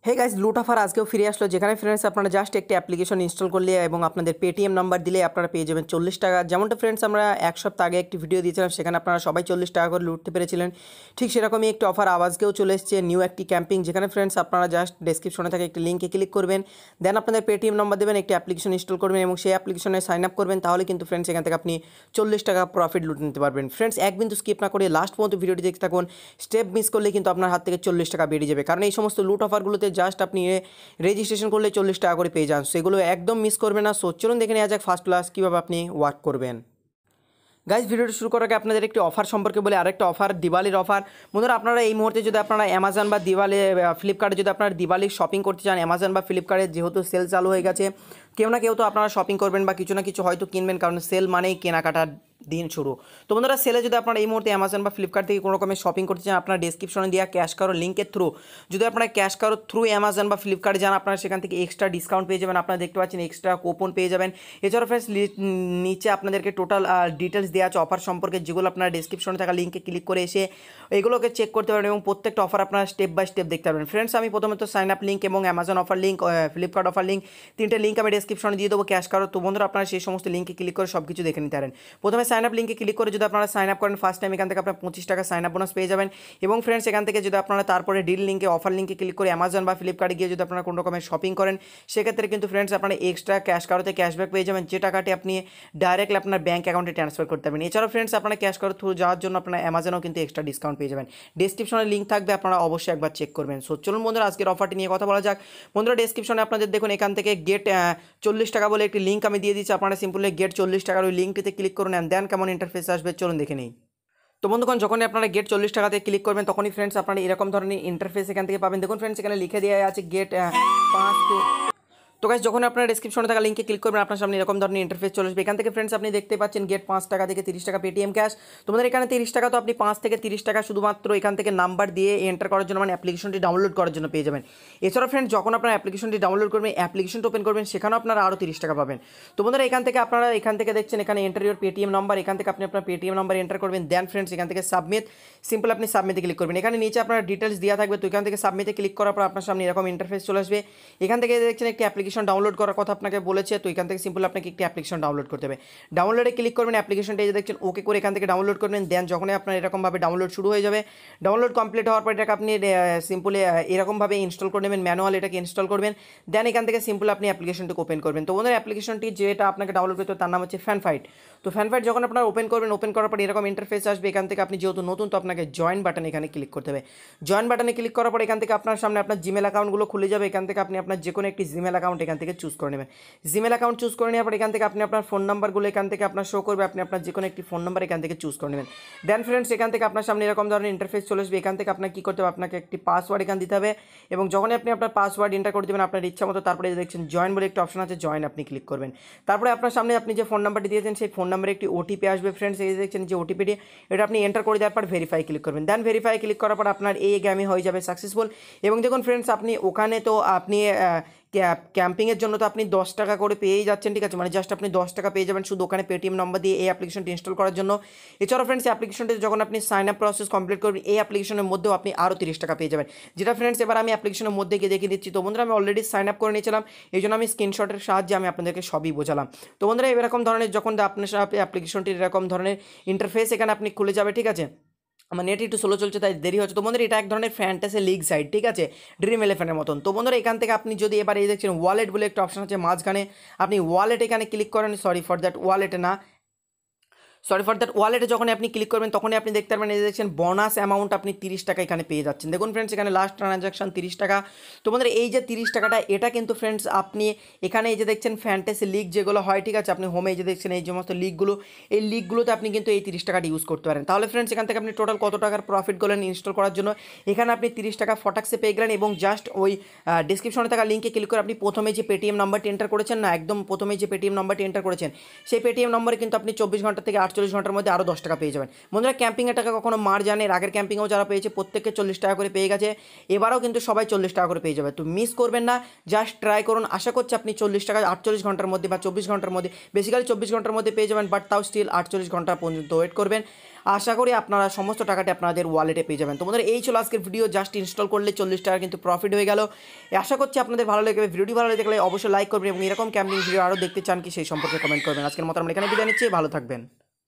Hey guys, লুট offer আজকেও ফিরে আসলো, যেখানে ফ্রেন্ডস আপনারা জাস্ট একটি অ্যাপ্লিকেশন ইনস্টল করলে এবং আপনাদের পেটিএম নাম্বার দিলে আপনারা পেয়ে যাবেন 40 টাকা। যেমনটা ফ্রেন্ডস আমরা এক সপ্তাহ আগে একটি ভিডিও দিয়েছিলাম, সেখানে আপনারা সবাই 40 টাকা করে লুটতে পেরেছিলেন। ঠিক সেরকমই একটি অফার আজকেও চলে এসেছে, নিউ একটি ক্যাম্পিং, যেখানে ফ্রেন্ডস আপনারা জাস্ট ডেসক্রিপশনে থাকে একটি লিঙ্কে ক্লিক করবেন, দেন আপনাদের পেটিএম নাম্বার দেবেন, একটি অ্যাপ্লিকেশন ইনস্টল করবেন এবং সেই অ্যাপ্লিকেশনে সাইন আপ করবেন। তাহলে কিন্তু ফ্রেন্ডস এখান থেকে আপনি 40 টাকা প্রফিট লুটে নিতে পারবেন। ফ্রেন্ডস এক বিন্দু স্কিপ না করে লাস্ট পর্যন্ত ভিডিওটি দেখতে থাকুন। স্টেপ মিস করলে কিন্তু আপনার হাত থেকে 40 টাকা বেরিয়ে যাবে, কারণ এই সমস্ত লুট অফারগুলোতে জাস্ট আপনি রেজিস্ট্রেশন করলে 40 টাকা করে পেয়ে যান, সেগুলো একদম মিস করবেন না। সো চলুন দেখে নেওয়া যাক ফার্স্ট ক্লাস কীভাবে আপনি ওয়ার্ক করবেন। গাইজ, ভিডিওটি শুরু করার আগে আপনাদের একটি অফার সম্পর্কে বলে, আরেকটা অফার দিওয়ালির অফার। বন্ধুরা, আপনারা এই মুহূর্তে যদি আপনারা অ্যামাজন বা দিওয়ালি ফ্লিপকার্টে যদি আপনারা দিওয়ালির শপিং করতে চান, অ্যামাজন বা ফ্লিপকার্টে যেহেতু সেল চালু হয়ে গেছে, কেউ না কেউ তো আপনারা শপিং করবেন বা কিছু না কিছু হয়তো কিনবেন, কারণ সেল মানেই কেনাকাটার দিন শুরু। তো বন্ধুরা, সেলে যদি আপনারা এই মুহূর্তে অ্যামাজন বা ফ্লিপকার্ট থেকে কোনো রকমের শপিং করতে চান, আপনারা ডেসক্রিপশনে দেওয়া ক্যাশকারো লিঙ্কের থ্রু যদি আপনারা ক্যাশকারো থ্রু অ্যামাজন বা ফ্লিপকার্টে যান, আপনারা সেখান থেকে এক্সট্রা ডিসকাউন্ট পেয়ে যাবেন। আপনারা দেখতে পাচ্ছেন এক্সট্রা কুপন পেয়ে যাবেন। এছাড়াও ফ্রেন্ডস নিচে আপনাদেরকে টোটাল ডিটেলস দেওয়া আছে অফার সম্পর্কে, যেগুলো আপনারা ডেসক্রিপশনে থাকা লিঙ্কে ক্লিক করে এসে এগুলোকে চেক করতে পারবেন এবং প্রত্যেকটা অফার আপনারা স্টেপ বাই স্টেপ দেখতে পারবেন। ফ্রেন্ডস, আমি প্রথমত সাইন আপ লিঙ্ক এবং Amazon offer link, Flipkart offer link, তিনটে লিঙ্ক আমি ডেসক্রিপশনে দিয়ে দেবো ক্যাশকারো। তো বন্ধুরা, আপনারা সেই সমস্ত লিঙ্কে ক্লিক করে সব কিছু দেখে নিতে পারেন। প্রথমে সাইন আপ লিঙ্কে ক্লিক করে যদি আপনারা সাইন আপ করেন ফার্স্ট টাইম, এখান থেকে আপনারা 25 টাকা সাইন আপ বোনাস পেয়ে যাবেন। এবং ফ্রেন্ডস, এখান থেকে যদি আপনারা তারপরে ডিল লিঙ্কে অফার লিঙ্কে ক্লিক করে অ্যামাজন বা ফ্লিপকার্টে গিয়ে যদি আপনারা কোনো রকমের শপিং করেন, সেক্ষেত্রে কিন্তু ফ্রেন্ডস আপনারা এক্সট্রা ক্যাশকারোতে ক্যাশব্যাক পেয়ে যাবেন, যে টাকাটি আপনি ডাইরেক্টলি আপনার ব্যাঙ্ক অ্যাকাউন্টে ট্রান্সফার করতে পারবেন। এছাড়াও ফ্রেন্ডস, আপনারা ক্যাশকারো থ্রু যাওয়ার জন্য আপনারা অ্যামাজনেও কিন্তু এক্সট্রা ডিসকাউন্ট পেয়ে যাবেন। ডেসক্রিপশনে লিঙ্ক থাকবে, আপনারা অবশ্যই একবার চেক করবেন। সো চলুন বন্ধুরা, আজকের অফারটি নিয়ে কথা বলা যাক। বন্ধুরা, ডেসক্রিপশনে আপনাদের দেখুন এখান থেকে গেট 40 টাকা বলে একটি লিঙ্ক আমি দিয়ে দিচ্ছি। আপনারা সিম্পলি গেট 40 টাকার ওই লিঙ্কটিতে ক্লিক করুন, অ্যান্ড দেন কেমন ইন্টারফেস আসবে চলুন দেখে নিই। তো বন্ধুগণ, যখনই আপনারা গেট 40 টাকাতে ক্লিক করবেন, তখনই ফ্রেন্ডস আপনারা এরকম ধরনের ইন্টারফেস এখান থেকে পাবেন। দেখুন ফ্রেন্ডস, এখানে লিখে দেওয়া আছে গেট 5 টু। তো গাইস, যখন আপনারা ডেসক্রিপশনে থাকা লিঙ্কে ক্লিক করবেন, আপনার সামনে এরকম ধরনের ইন্টারফেস চলে আসবে। এখান থেকে ফ্রেন্ডস আপনি দেখতে পাচ্ছেন গেট 5 টাকা থেকে 30 টাকা পেটিএম ক্যাশ। তোমাদের এখানে 30 টাকা, তো আপনি 5 থেকে 30 টাকা শুধুমাত্র এখান থেকে নাম্বার দিয়ে এন্টার করার জন্য, মানে অ্যাপ্লিকেশনটি ডাউনলোড করার জন্য পেয়ে যাবেন। এছাড়াও ফ্রেন্ডস, যখন আপনারা অ্যাপ্লিকেশনটি ডাউনলোড করবেন, অ্যাপ্লিকেশনটা ওপেন করবেন, সেখানেও আপনারা আরও 30 টাকা পাবেন। তো বন্ধুরা, এখান থেকে দেখছেন এখানে এন্টার ইউর পেটিএম নাম্বার, এখান থেকে আপনি আপনার পেটিএম নাম্বার এন্টার করবেন। দেন ফ্রেন্ডস, এখান থেকে সাবমিট, সিম্পল আপনি সাবমিটে ক্লিক করবেন। এখানে নিচে আপনার ডিটেলস দেওয়া থাকবে। তো এখান থেকে সাবমিটে ক্লিক করার পর আপনার সামনে এরকম ইন্টারফেস চলে আসবে। এখান থেকে দেখছেন একটি অ্যাপ্লিকেশন ডাউনলোড করার কথা আপনাকে বলেছে। তো এখান থেকে সিম্পল আপনাকে একটি অ্যাপ্লিকেশন ডাউনলোড করতে হবে। ডাউনলোডে ক্লিক করবেন, অ্যাপ্লিকেশনটা এই যে দেখছেন ওকে করে এখান থেকে ডাউনলোড করবেন। দেন যখনই আপনার এরকমভাবে ডাউনলোড শুরু হয়ে যাবে, ডাউনলোড কমপ্লিট হওয়ার পর এটাকে আপনি সিম্পলি এরকমভাবে ইনস্টল করে নেবেন, ম্যানুয়াল এটাকে ইনস্টল করবেন। দেন এখান থেকে সিম্পল আপনি অ্যাপ্লিকেশনটিকে ওপেন করবেন। তো বন্ধুরা, অ্যাপ্লিকেশনটি যেটা আপনাকে ডাউনলোড করতে হবে তার নাম হচ্ছে ফ্যানফাইট। তো ফ্যানফাইট যখন আপনারা ওপেন করবেন, ওপেন করার পর এরকম ইন্টারফেস আসবে। এখান থেকে আপনি যেহেতু নতুন, তো আপনাকে জয়েন বাটন এখানে ক্লিক করতে হবে। জয়েন বাটনে ক্লিক করার পর এখান থেকে আপনার সামনে আপনার জিমেল অ্যাকাউন্টগুলো খুলে যাবে। এখান থেকে আপনি আপনার যে কোনো একটি জিমেল অ্যাকাউন্ট এখান থেকে চুজ করে নেবেন। জিমেল অ্যাকাউন্ট চুজ করে নেওয়ার পর এখান থেকে আপনি আপনার ফোন নাম্বারগুলো এখান থেকে আপনার শো করবে, আপনি আপনার যে কোনো একটি ফোন নাম্বার এখান থেকে চুজ করে নেবেন। দেন ফ্রেন্ডস, এখান থেকে আপনার সামনে এরকম ধরনের ইন্টারফেস চলে আসবে। এখান থেকে আপনাকে কী করতে হবে, আপনাকে একটি পাসওয়ার্ড এখান দিতে হবে। এবং যখনই আপনি আপনার পাসওয়ার্ড এন্টার করে দেবেন আপনার ইচ্ছা মতো, তারপরে দেখছেন জয়েন বলে একটি অপশন আছে, জয়েন আপনি ক্লিক করবেন। তারপরে আপনার সামনে আপনি যে ফোন নাম্বারটি দিয়েছেন, সেই ফোন নাম্বারে একটি ওটিপি আসবে। ফ্রেন্ডস, এই দেখছেন যে ওটিপিটি, এটা আপনি এন্টার করে দেওয়ার পর ভেরিফাই ক্লিক করবেন। দেন ভেরিফাই ক্লিক করার পর আপনার এই গেমই হয়ে যাবে সাকসেসফুল। এবং দেখুন ফ্রেন্ডস, আপনি ওখানে তো আপনি ক্যাম্পিংয়ের জন্য তো আপনি 10 টাকা করে পেয়েই যাচ্ছেন, ঠিক আছে, মানে জাস্ট আপনি 10 টাকা পেয়ে যাবেন শুধু ওখানে পেটিএম নাম্বার দিয়ে এই অ্যাপ্লিকেশনটি ইনস্টল করার জন্য। এছাড়াও ফ্রেন্ডস, এই অ্যাপ্লিকেশনটিতে যখন আপনি সাইন আপ প্রসেস কমপ্লিট করবেন, এই অ্যাপ্লিকেশনের মধ্যেও আপনি আরও 30 টাকা পেয়ে যাবেন, যেটা ফ্রেন্ডস এবার আমি অ্যাপ্লিকেশনের মধ্যে গিয়ে দেখিয়ে দিচ্ছি। তো বন্ধুরা, আমি অলরেডি সাইন আপ করে নিয়েছিলাম, এই জন্য আমি স্ক্রিনশটের সাহায্যে আমি আপনাদেরকে সবই বোঝালাম। তো বন্ধুরা, এরকম ধরনের যখন আপনার সাথে অ্যাপ্লিকেশনটির এরকম ধরনের ইন্টারফেস এখানে আপনি খুলে যাবে, ঠিক আছে। আমার নেট একটু স্লো চলছে তাই দেরি হচ্ছে। তো বন্ধুরা, এটা এক ধরনের ফ্যান্টাসি লিগ সাইট, ঠিক আছে, ড্রিম ইলেভেনের মতন। তো বন্ধুরা, এখান থেকে আপনি যদি এবার এই দেখছেন ওয়ালেট বলে একটা অপশন আছে মাঝখানে, আপনি ওয়ালেট এখানে ক্লিক করেন, সরি ফর দ্যাট ওয়ালেটে যখন আপনি ক্লিক করবেন, তখনই আপনি দেখতে পারবেন এই দেখছেন বোনাস অ্যামাউন্ট আপনি 30 টাকা এখানে পেয়ে যাচ্ছেন। দেখুন ফ্রেন্ডস, এখানে লাস্ট ট্রানজাকশন 30 টাকা। তো বন্ধুরা, এই যে 30 টাকাটা, এটা কিন্তু ফ্রেন্ডস আপনি এখানে এই যে দেখছেন ফ্যান্টাসি লিগ যেগুলো হয়, ঠিক আছে, আপনি হোমে এই যে দেখছেন এই সমস্ত লিগগুলো, এই লিগগুলোতে আপনি কিন্তু এই 30 টাকাটা ইউজ করতে পারেন। তাহলে ফ্রেন্ডস, এখান থেকে আপনি টোটাল কত টাকার প্রফিট করলেন ইনস্টল করার জন্য, এখানে আপনি 30 টাকা ফটাক্সে পেয়ে গেলেন। এবং জাস্ট ওই ডিসক্রিপশনে থাকা লিঙ্কে ক্লিক করে আপনি প্রথমে যে পেটিএম নাম্বারটি এন্টার করেছেন না, একদম প্রথমে যে পেটিএম নাম্বারটি এন্টার করেছেন, সেই পেটিএম নম্বরে কিন্তু আপনি 24 ঘন্টা থেকে 48 ঘন্টার মধ্যে আরও 10 টাকা পেয়ে যাবেন। বন্ধুরা ক্যাম্পিংয়ের টাকা কখনো মার জানে, আগের ক্যাম্পিংয়েও যারা পেয়েছে প্রত্যেককে 40 টাকা করে পেয়ে গেছে, এবারও কিন্তু সবাই 40 টাকা করে পেয়ে যাবে। তো মিস করবেন না, জাস্ট ট্রাই করুন। আশা করছি আপনি 40 টাকা 48 ঘন্টার মধ্যে বা 24 ঘন্টার মধ্যে, বেসিক্যালি 24 ঘন্টার মধ্যে পেয়ে যাবেন, বাট তাও স্টিল 48 ঘন্টা পর্যন্ত ওয়েট করবেন। আশা করি আপনারা সমস্ত টাকাটি আপনাদের ওয়ালেটে পেয়ে যাবেন। তো বন্ধুরা এই ছিল আজকের ভিডিও, জাস্ট ইনস্টল করলে 40 টাকা কিন্তু প্রফিট হয়ে গেল। আশা করছি আপনাদের ভালো লাগবে। ভিডিওটি ভালো লাগলে অবশ্যই লাইক করবেন এবং এরকম ক্যাম্পিং ভিডিও আরও দেখতে চান কি সেই সম্পর্কে কমেন্ট করবেন। আজকের মতো আমরা এখানে বিদায় নিচ্ছি, ভালো থাকবেন।